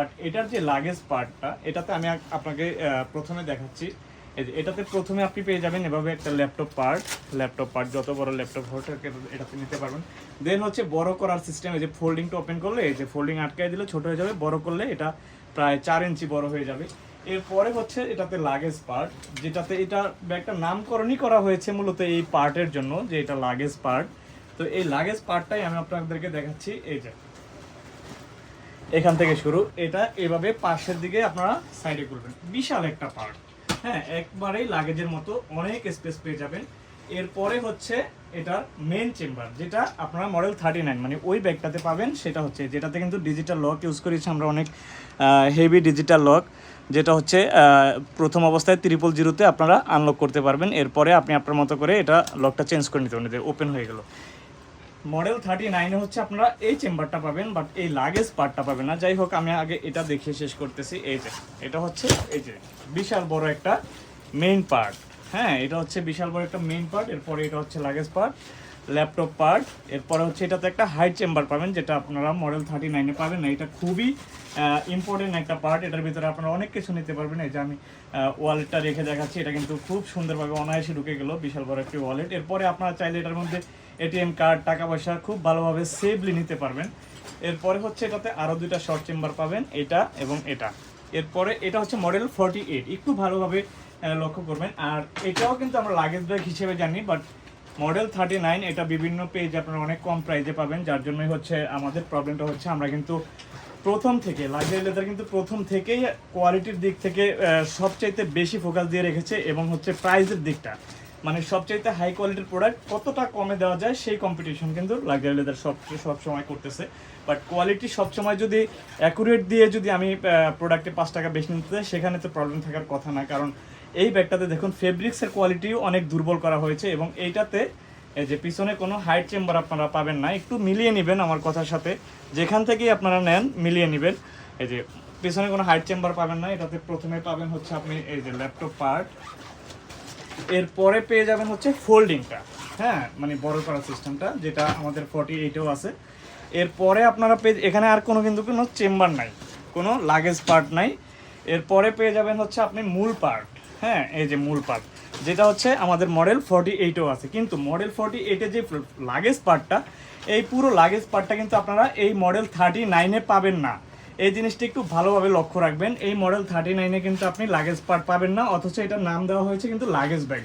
But এটার যে luggage পার্টটা, এটাতে আমি আপনাকে প্রথমে দেখাচ্ছি। এটাতে প্রথমে আপনি পেয়ে যাবেন এভাবে একটা ল্যাপটপ পার্ট যত বড় ল্যাপটপ হোক এটাতে নিতে পারবেন। দেন হচ্ছে বড় করার সিস্টেম, এই যে ফোল্ডিংটা ওপেন করলে এই যে ফোল্ডিং আটকায় দিলে ছোট হয়ে যাবে, বড় করলে এটা প্রায় 4 ইঞ্চি বড় হয়ে যাবে। এরপরে হচ্ছে এটাতে লাগেজ পার্ট, যেটাতে এটা ব্যাগটা নামকরণই করা হয়েছে মূলত এই পার্টের জন্য যে এটা লাগেজ পার্ট। তো এই লাগেজ পার্টটাই আমি আপনাদেরকে দেখাচ্ছি। এই যে এখান থেকে শুরু, এটা এভাবে পাশের দিকে আপনারা সাইডে করবেন, বিশাল একটা পার্ট। হ্যাঁ, একবারেই লাগেজের মতো অনেক স্পেস পেয়ে যাবেন। এরপরে হচ্ছে এটার মেন চেম্বার, যেটা আপনারা মডেল 39 মানে ওই ব্যাগটাতে পাবেন। সেটা হচ্ছে যেটাতে কিন্তু ডিজিটাল লক ইউজ করেছি আমরা, অনেক হেভি ডিজিটাল লক, যেটা হচ্ছে প্রথম অবস্থায় 000-তে আপনারা আনলক করতে পারবেন। এরপরে আপনি আপনার মতো করে এটা লকটা চেঞ্জ করে নিতে পারবেন, ওপেন হয়ে গেল। মডেল 39-এ হচ্ছে আপনারা এই চেম্বারটা পাবেন, বাট এই লাগেজ পার্টটা পাবেন না। যাই হোক, আমি আগে এটা দেখিয়ে শেষ করতেছি। এই যে এটা হচ্ছে এই যে বিশাল বড় একটা মেইন পার্ট। হ্যাঁ, এটা হচ্ছে বিশাল বড় একটা মেইন পার্ট। এরপরে এটা হচ্ছে লাগেজ পার্ট, ল্যাপটপ পার্ট। এরপরে হচ্ছে এটাতে একটা হাইট চেম্বার পাবেন, যেটা আপনারা মডেল 39-এ পাবেন না। এটা খুবই ইম্পর্টেন্ট একটা পার্ট। এটার ভিতরে আপনারা অনেক কিছু নিতে পারবেন। এই যে আমি ওয়ালেটটা রেখে দেখাচ্ছি, এটা কিন্তু খুব সুন্দরভাবে অনায়াসে ঢুকে গেল, বিশাল বড় একটি ওয়ালেট। এরপরে আপনারা চাইলে এটার মধ্যে এটিএম কার্ড, টাকা পয়সা খুব ভালোভাবে সেফলি নিতে পারবেন। এরপরে হচ্ছে এটাতে আরও 2টা শর্ট চেম্বার পাবেন, এটা এবং এটা। এরপরে এটা হচ্ছে মডেল 48, একটু ভালোভাবে লক্ষ্য করবেন। আর এটাও কিন্তু আমরা লাগেজ ব্যাগ হিসেবে জানি, বাট মডেল 39 এটা বিভিন্ন পেজ আপনারা অনেক কম প্রাইসে পাবেন, যার জন্যই হচ্ছে আমাদের প্রবলেমটা হচ্ছে আমরা কিন্তু প্রথম থেকে লাক্সারি লেদার কিন্তু প্রথম থেকেই কোয়ালিটির দিক থেকে সবচাইতে বেশি ফোকাস দিয়ে রেখেছে, এবং হচ্ছে প্রাইসের দিকটা মানে সবচাইতে হাই কোয়ালিটির প্রোডাক্ট কতটা কমে দেওয়া যায় সেই কম্পিটিশন কিন্তু লাক্সারি লেদার সব সময় করতেছে। বাট কোয়ালিটি সবসময় যদি অ্যাকুরেট দিয়ে যদি আমি প্রোডাক্টে 5 টাকা বেশি নিতে চাই, সেখানে তো প্রবলেম থাকার কথা না। কারণ এই ব্যাগটাতে দেখুন ফেব্রিক্সের কোয়ালিটিও অনেক দুর্বল করা হয়েছে, এবং এইটাতে এই যে পিছনে কোনো হাইট চেম্বার আপনারা পাবেন না। একটু মিলিয়ে নেবেন আমার কথার সাথে, যেখান থেকেই আপনারা নেন মিলিয়ে নেবেন। এই যে পিছনে কোনো হাইট চেম্বার পাবেন না। এটাতে প্রথমে পাবেন হচ্ছে আপনি এই যে ল্যাপটপ পার্ট, এরপরে পেয়ে যাবেন হচ্ছে ফোল্ডিংটা, হ্যাঁ মানে বড় করার সিস্টেমটা, যেটা আমাদের 48-এও আছে। এরপরে আপনারা এখানে আর কিন্তু কোনো চেম্বার নাই, কোনো লাগেজ পার্ট নাই। এরপরে পেয়ে যাবেন হচ্ছে আপনি মূল পার্ট। হ্যাঁ, এই যে মূল পার্ট, যেটা হচ্ছে আমাদের মডেল 48-এও আছে। কিন্তু মডেল 48-এ যে লাগেজ পার্টটা, এই পুরো লাগেজ পার্টটা কিন্তু আপনারা এই মডেল 39-এ পাবেন না। এই জিনিসটা একটু ভালোভাবে লক্ষ্য রাখবেন। এই মডেল 39-এ কিন্তু আপনি লাগেজ পার্ট পাবেন না, অথচ এটার নাম দেওয়া হয়েছে কিন্তু লাগেজ ব্যাগ।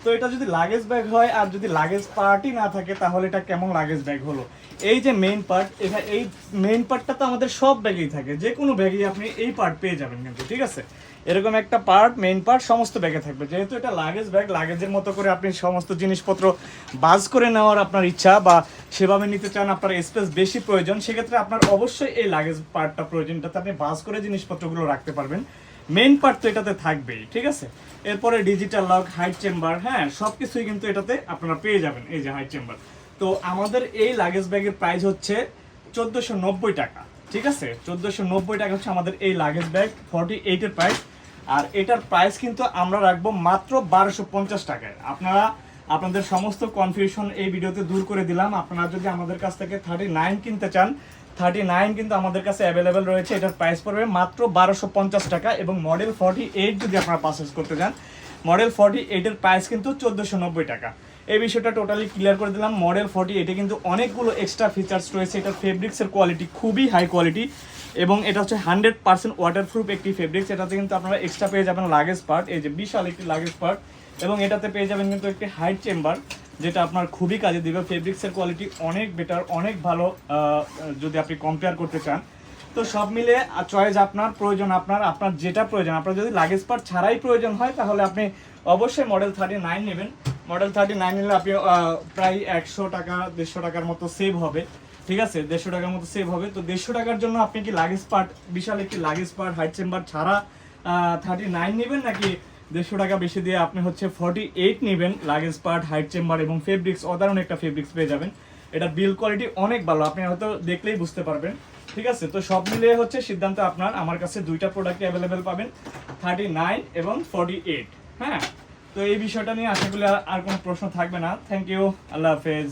তো এটা যদি লাগেজ ব্যাগ হয় আর যদি লাগেজ পার্টই না থাকে, তাহলে এটা কেমন লাগেজ ব্যাগ হলো? এই যে মেইন পার্ট, এখানে এই মেইন পার্টটা তো আমাদের সব ব্যাগেই থাকে, যে কোনো ব্যাগেই আপনি এই পার্ট পেয়ে যাবেন কিন্তু, ঠিক আছে? এরকম একটা পার্ট, মেইন পার্ট সমস্ত ব্যাগে থাকবে। যেহেতু এটা লাগেজ ব্যাগ, লাগেজের মতো করে আপনি সমস্ত জিনিসপত্র বাজ করে নেওয়ার আপনার ইচ্ছা, বা সেভাবে নিতে চান, আপনার স্পেস বেশি প্রয়োজন, সেক্ষেত্রে আপনার অবশ্যই এই লাগেজ পার্টটা প্রয়োজন, যাতে আপনি বাজ করে জিনিসপত্রগুলো রাখতে পারবেন। মেইন পার্ট তো এটাতে থাকবেই, ঠিক আছে? এরপরে ডিজিটাল লক, হাইট চেম্বার, হ্যাঁ সব কিছুই কিন্তু এটাতে আপনারা পেয়ে যাবেন। এই যে হাইট চেম্বার। তো আমাদের এই লাগেজ ব্যাগের প্রাইস হচ্ছে 1490 টাকা, ঠিক আছে? 1490 টাকা হচ্ছে আমাদের এই লাগেজ ব্যাগ 48-এর প্রাইস। আর এটার প্রাইস কিন্তু আমরা রাখবো মাত্র 1250 টাকায়। আপনাদের সমস্ত কনফিউশন এই ভিডিওতে দূর করে দিলাম। আপনারা যদি আমাদের কাছ থেকে 39 কিনতে চান, 39 কিন্তু আমাদের কাছে অ্যাভেলেবেল রয়েছে। এটার প্রাইস পড়বে মাত্র 1250 টাকা। এবং মডেল 48 যদি আপনারা পারচেজ করতে চান, মডেল 48-এর প্রাইস কিন্তু 1490 টাকা। এই বিষয়টা টোটালি ক্লিয়ার করে দিলাম। মডেল 48-এ কিন্তু অনেকগুলো এক্সট্রা ফিচার্স রয়েছে। এটার ফেব্রিক্সের কোয়ালিটি খুবই হাই কোয়ালিটি, এবং এটা হচ্ছে 100% ওয়াটারপ্রুফ একটি ফেব্রিক্স। এটাতে কিন্তু আপনারা এক্সট্রা পেয়ে যাবেন লাগেজ পার্ট, এই যে বিশাল একটি লাগেজ পার্ট, এবং এটাতে পেয়ে যাবেন কিন্তু একটি হাইট চেম্বার, যেটা আপনার খুবই কাজে দিবে। ফেব্রিক্সের কোয়ালিটি অনেক বেটার, অনেক ভালো যদি আপনি কম্পেয়ার করতে চান। তো সব মিলে চয়েস আপনার, প্রয়োজন আপনার যেটা প্রয়োজন। আপনার যদি লাগেজ পার্ট ছাড়াই প্রয়োজন হয়, তাহলে আপনি অবশ্যই মডেল 39 নেবেন। মডেল 39 নিলে আপনি প্রায় 100 টাকা 150 টাকার মতো সেভ হবে, ঠিক আছে? 150 টাকার মতো সেভ হবে। তো 150 টাকার জন্য আপনি কি লাগেজ পার্ট, বিশাল একটি লাগেজ পার্ট, হাইট চেম্বার ছাড়া 39 নেবেন, নাকি 150 টাকা বেশি দিয়ে আপনি হচ্ছে 48 নেবেন? লাগেজ পার্ট, হাইট চেম্বার এবং ফেব্রিক্স, অসাধারণ একটা ফেব্রিক্স পেয়ে যাবেন। এটা বিল্ড কোয়ালিটি অনেক ভালো, আপনি হয়তো দেখলেই বুঝতে পারবেন, ঠিক আছে? তো সব মিলিয়ে হচ্ছে সিদ্ধান্ত আপনার। আমার কাছে 2টা প্রোডাক্ট অ্যাভেলেবেল পাবেন, 39 এবং 48। হ্যাঁ, তো এই বিষয়টা নিয়ে আশা করি আর কোনো প্রশ্ন থাকবে না। থ্যাংক ইউ, আল্লাহ হাফেজ।